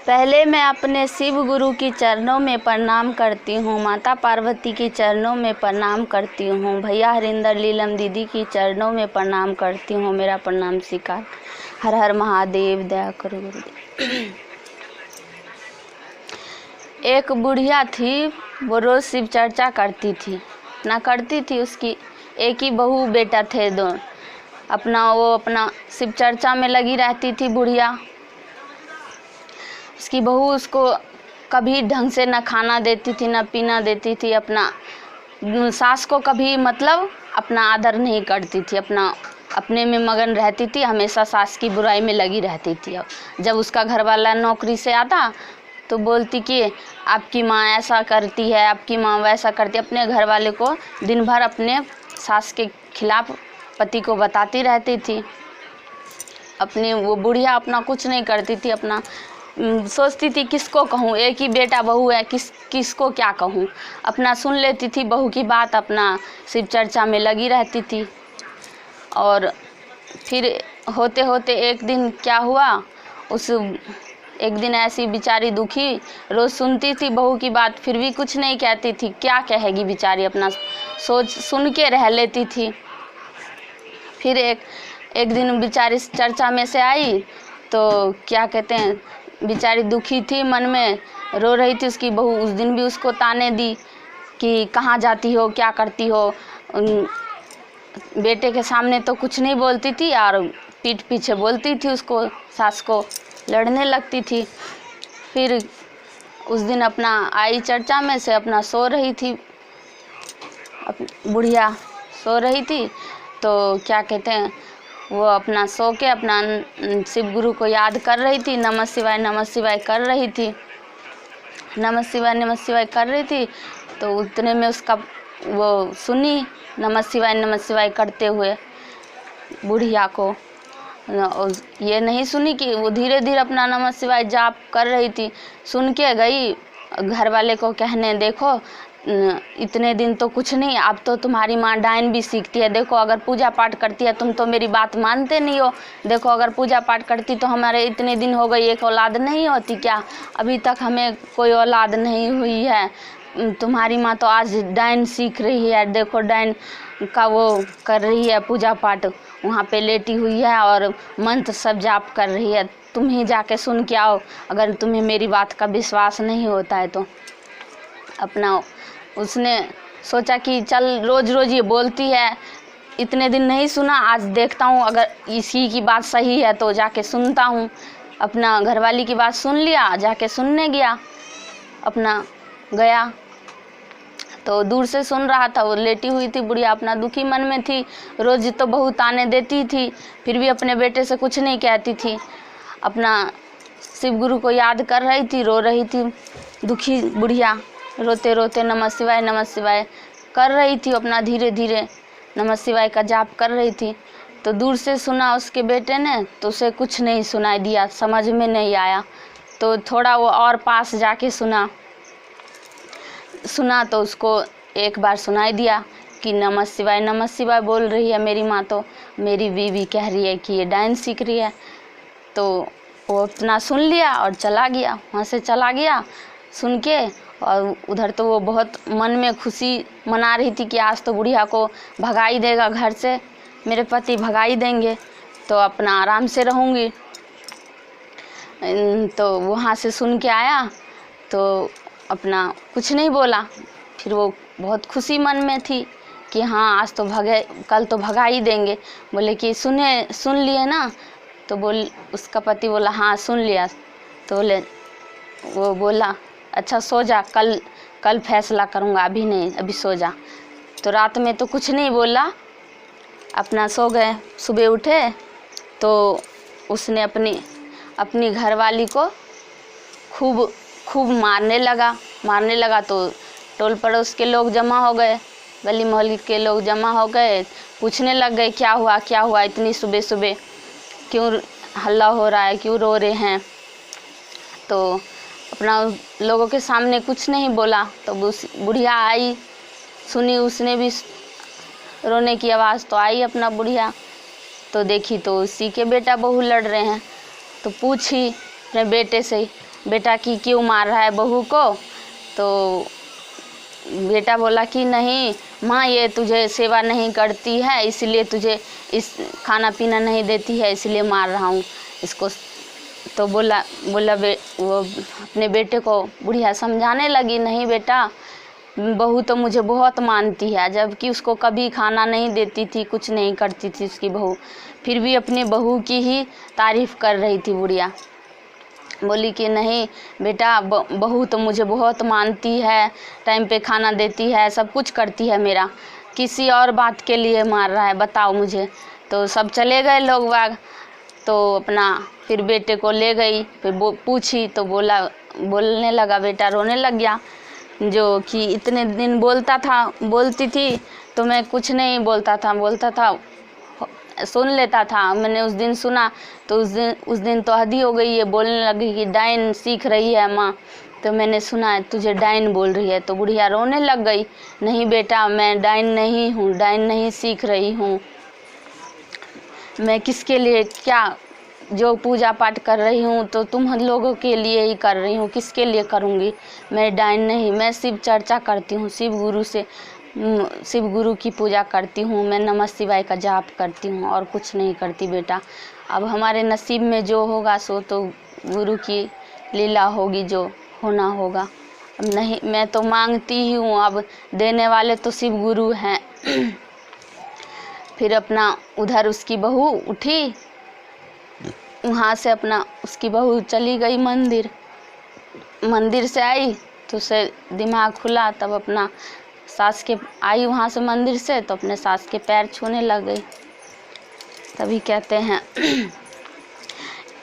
पहले मैं अपने शिव गुरु की चरणों में प्रणाम करती हूँ, माता पार्वती की चरणों में प्रणाम करती हूँ, भैया हरिंदर लीलम दीदी की चरणों में प्रणाम करती हूँ। मेरा प्रणाम स्वीकार। हर हर महादेव, दया करो गुरुदेव। एक बुढ़िया थी, वो रोज़ शिव चर्चा करती थी उसकी एक ही बहू बेटा थे दो। वो अपना शिव चर्चा में लगी रहती थी बुढ़िया। उसकी बहू उसको कभी ढंग से न खाना देती थी न पीना देती थी। अपना सास को कभी अपना आदर नहीं करती थी, अपने में मगन रहती थी, हमेशा सास की बुराई में लगी रहती थी। अब जब उसका घरवाला नौकरी से आता तो बोलती कि आपकी माँ ऐसा करती है, आपकी माँ वैसा करती है। अपने घरवाले को दिन भर अपने सास के खिलाफ पति को बताती रहती थी। वो बुढ़िया अपना कुछ नहीं करती थी, अपना सोचती थी किसको कहूँ, एक ही बेटा बहू है, किसको क्या कहूँ। अपना सुन लेती थी बहू की बात, अपना शिव चर्चा में लगी रहती थी। और फिर होते होते एक दिन क्या हुआ, एक दिन ऐसी बेचारी दुखी, रोज़ सुनती थी बहू की बात फिर भी कुछ नहीं कहती थी। क्या कहेगी बेचारी, अपना सुन के रह लेती थी। फिर एक दिन बेचारी चर्चा में से आई तो क्या कहते हैं, बेचारी दुखी थी, मन में रो रही थी। उसकी बहू उस दिन भी उसको ताने दी कि कहाँ जाती हो, क्या करती हो। बेटे के सामने तो कुछ नहीं बोलती थी और पीठ पीछे बोलती थी उसको, सास को लड़ने लगती थी। फिर उस दिन अपना आई चर्चा में से, अपना सो रही थी, बुढ़िया सो रही थी। तो क्या कहते हैं, वो अपना सो के अपना शिव गुरु को याद कर रही थी, नमः शिवाय कर रही थी, नमः शिवाय कर रही थी। तो उतने में उसका वो सुनी नमः शिवाय करते हुए बुढ़िया को। ये नहीं सुनी कि वो धीरे धीरे अपना नमः शिवाय जाप कर रही थी। सुन के गई घर वाले को कहने, देखो इतने दिन तो कुछ नहीं, अब तो तुम्हारी माँ डायन भी सीखती है। देखो अगर पूजा पाठ करती है, तुम तो मेरी बात मानते नहीं हो। देखो अगर पूजा पाठ करती तो हमारे इतने दिन हो गए, एक औलाद नहीं होती क्या? अभी तक हमें कोई औलाद नहीं हुई है। तुम्हारी माँ तो आज डायन सीख रही है। देखो डायन का वो कर रही है पूजा पाठ, वहाँ पे लेटी हुई है और मंत्र सब जाप कर रही है। तुम ही जाके सुन के आओ, अगर तुम्हें मेरी बात का विश्वास नहीं होता है तो। अपना उसने सोचा कि चल रोज़ रोज़ ये बोलती है, इतने दिन नहीं सुना, आज देखता हूँ अगर इसी की बात सही है तो जाके सुनता हूँ। अपना घरवाली की बात सुन लिया, जाके सुनने गया। अपना गया तो दूर से सुन रहा था, वो लेटी हुई थी बुढ़िया, अपना दुखी मन में थी। रोज़ तो बहू ताने देती थी, फिर भी अपने बेटे से कुछ नहीं कहती थी। अपना शिव गुरु को याद कर रही थी, रो रही थी दुखी बुढ़िया, रोते रोते नमः शिवाय कर रही थी। अपना धीरे धीरे नमः शिवाय का जाप कर रही थी। तो दूर से सुना उसके बेटे ने, तो उसे कुछ नहीं सुनाई दिया, समझ में नहीं आया। तो थोड़ा वो और पास जाके सुना तो उसको एक बार सुनाई दिया कि नमः शिवाय बोल रही है मेरी माँ, तो मेरी बीवी कह रही है कि ये डायन सीख रही है। तो वो अपना सुन लिया और चला गया, वहाँ से चला गया सुन के। और उधर तो वो बहुत मन में खुशी मना रही थी कि आज तो बुढ़िया को भगाई देगा घर से, मेरे पति भगाई देंगे तो अपना आराम से रहूँगी। तो वहाँ से सुन के आया तो अपना कुछ नहीं बोला। फिर वो बहुत खुशी मन में थी कि हाँ आज तो कल तो भगा ही देंगे। बोले कि सुन लिए ना? तो उसका पति बोला हाँ सुन लिया। तो वो बोला अच्छा सो जा, कल फैसला करूँगा, अभी नहीं, अभी सो जा। तो रात में तो कुछ नहीं बोला, अपना सो गए। सुबह उठे तो उसने अपनी घरवाली को खूब मारने लगा। तो टोल पड़ोस के लोग जमा हो गए, गली मोहल्ले के लोग जमा हो गए, पूछने लग गए क्या हुआ इतनी सुबह सुबह, क्यों हल्ला हो रहा है, क्यों रो रहे हैं। तो अपना लोगों के सामने कुछ नहीं बोला। तो बुढ़िया आई, सुनी उसने भी रोने की आवाज़, तो आई अपना बुढ़िया, तो देखी तो उसी के बेटा बहू लड़ रहे हैं। तो पूछी अपने बेटे से बेटा कि क्यों मार रहा है बहू को। तो बेटा बोला कि नहीं माँ, ये तुझे सेवा नहीं करती है इसलिए तुझे इस खाना पीना नहीं देती है इसलिए मार रहा हूँ इसको। तो बोला वो अपने बेटे को बुढ़िया समझाने लगी, नहीं बेटा, बहू तो मुझे बहुत मानती है, जबकि उसको कभी खाना नहीं देती थी, कुछ नहीं करती थी उसकी बहू, फिर भी अपनी बहू की ही तारीफ़ कर रही थी बुढ़िया। बोली कि नहीं बेटा, बहू तो मुझे बहुत मानती है, टाइम पे खाना देती है, सब कुछ करती है मेरा, किसी और बात के लिए मार रहा है बताओ मुझे। तो सब चले गए लोग बाग। तो अपना फिर बेटे को ले गई, फिर पूछी तो बोलने लगा, बेटा रोने लग गया, जो कि इतने दिन बोलती थी तो मैं कुछ नहीं बोलता था, सुन लेता था। मैंने उस दिन सुना तो उस दिन तो हद ही हो गई है, बोलने लगी कि डाइन सीख रही है माँ, तो मैंने सुना तुझे डाइन बोल रही है। तो बुढ़िया रोने लग गई, नहीं बेटा, मैं डाइन नहीं हूँ, डाइन नहीं सीख रही हूँ, मैं किसके लिए क्या जो पूजा पाठ कर रही हूँ तो तुम लोगों के लिए ही कर रही हूँ, किसके लिए करूँगी, मैं डाइन नहीं, मैं शिव चर्चा करती हूँ, शिव गुरु की पूजा करती हूँ, मैं नमः शिवाय का जाप करती हूँ और कुछ नहीं करती बेटा। अब हमारे नसीब में जो होगा सो तो गुरु की लीला होगी, जो होना होगा। अब नहीं, मैं तो मांगती ही हूँ, अब देने वाले तो शिव गुरु हैं। फिर अपना उधर उसकी बहू उठी, वहाँ से अपना उसकी बहू चली गई मंदिर से आई तो उसे दिमाग खुला, तब अपना सास के आई वहाँ से मंदिर से तो अपने सास के पैर छूने लग गई। तभी कहते हैं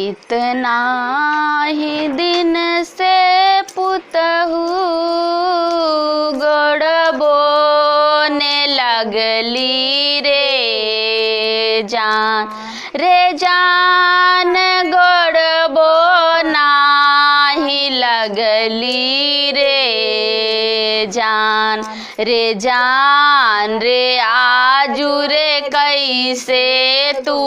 इतना ही दिन से पुतहू गोड़ बोने लगली रे जान गोड़ बोना ही लगली रे जान रे आजू रे कैसे तू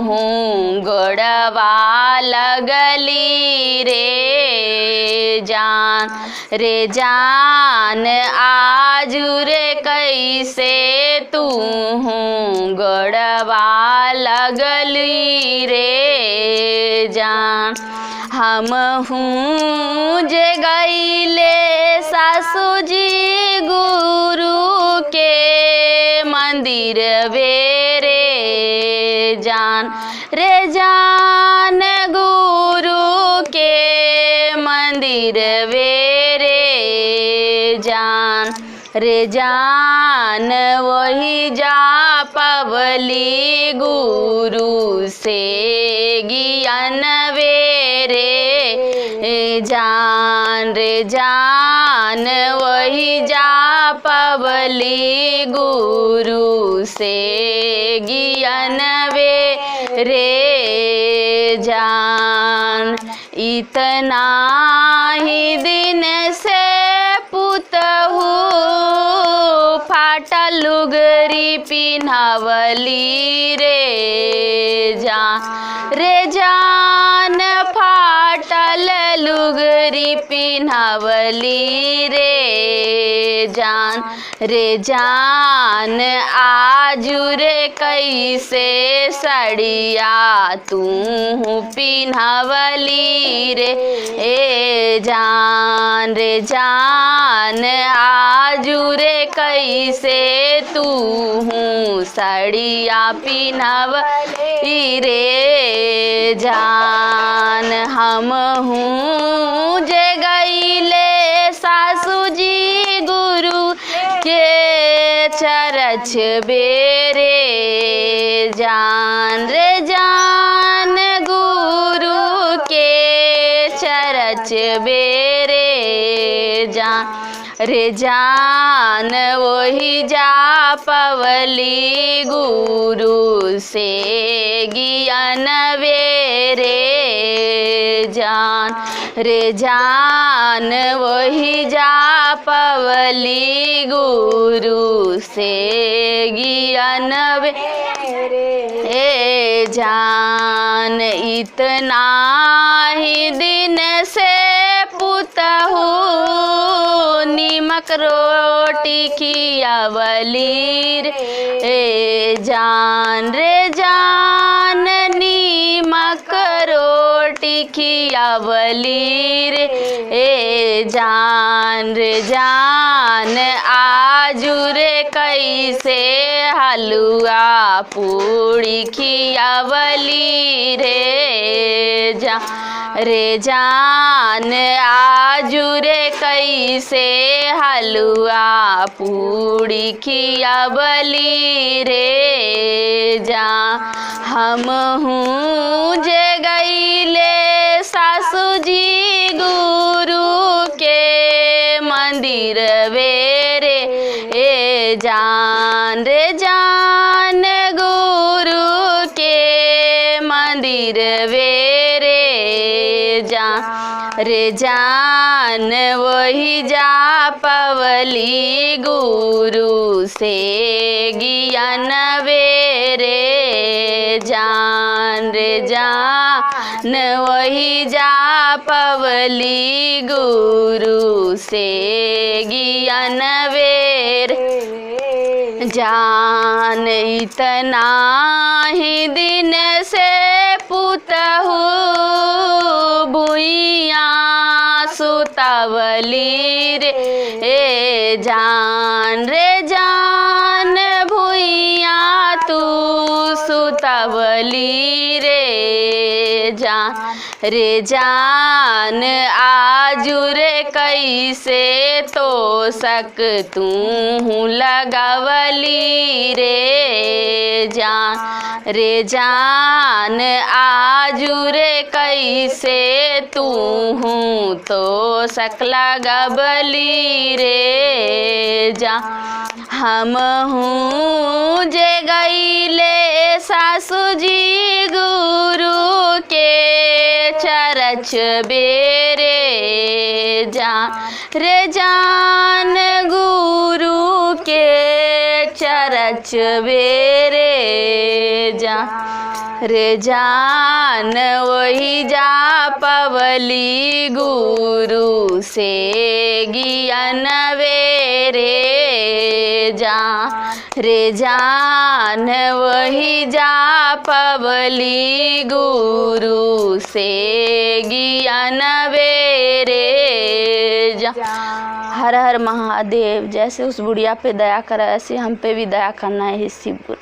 हूँ गोड़वा लगली रे जान आजू रे कैसे तू हूँ गोड़वा लगली रे जान। हम हूँ जे गईले सासू जी गुरु के मंदिर बेरे जान गुरु के मंदिर बेरे जान वही जा पवली गुरु से ज्ञान वेरे जान वही जा पवली गुरु से ज्ञान वेरे जान। इतना ही दिन से पुतहू फाटल लुगरी पिन्हावली रे जान फाटल लुगरी पिन्हावली रे जान आजू रे कैसे सड़िया तू पिन्हावली रे जान आजू रे कैसे तू सड़िया पिन्हावली रे जान। हम हूँ जे गईले सासू जी गुरु के चरच बेरे जान गुरु के चरच बेरे जान वही जा पवली गुरु से ज्ञान वेरे जान वही जा पवली गुरु से ज्ञान वेरे रे जान इतना ही दिन से पुतहू नीमक रोटी खियावली रे जान नीमक रोटी खियावली रे जान आजू रे कैसे हलुआ पूड़ी खियावली रे जान आजू रे कैसे हलुआ पूड़ी खियावली रे हम हूँ जे गईले सासू जी गुरु के मंदिर रे जान गुरु के मंदिर रे जान वही जा पवली गुरु से ज्ञान रे जान वही जा पवली गुरु से ज्ञान जान इतना ही दिन से पुतहू भुइया सुतावली रे जान भुइया तू सुतावली रे जान आजू रे कैसे तो सक तू लगावली रे जान आजू रे कैसे तू हूँ तो सक लगावली रे हम हूँ जे गईले सासू जी गुरु के चरच बेरे जान गुरु के चरच बेरे जान वही जा पवली गुरु से ज्ञान रे जान वही जा पवली गुरु से ज्ञान रे हर हर महादेव। जैसे उस बुढ़िया पे दया करा ऐसे हम पे भी दया करना है शिव गुरु।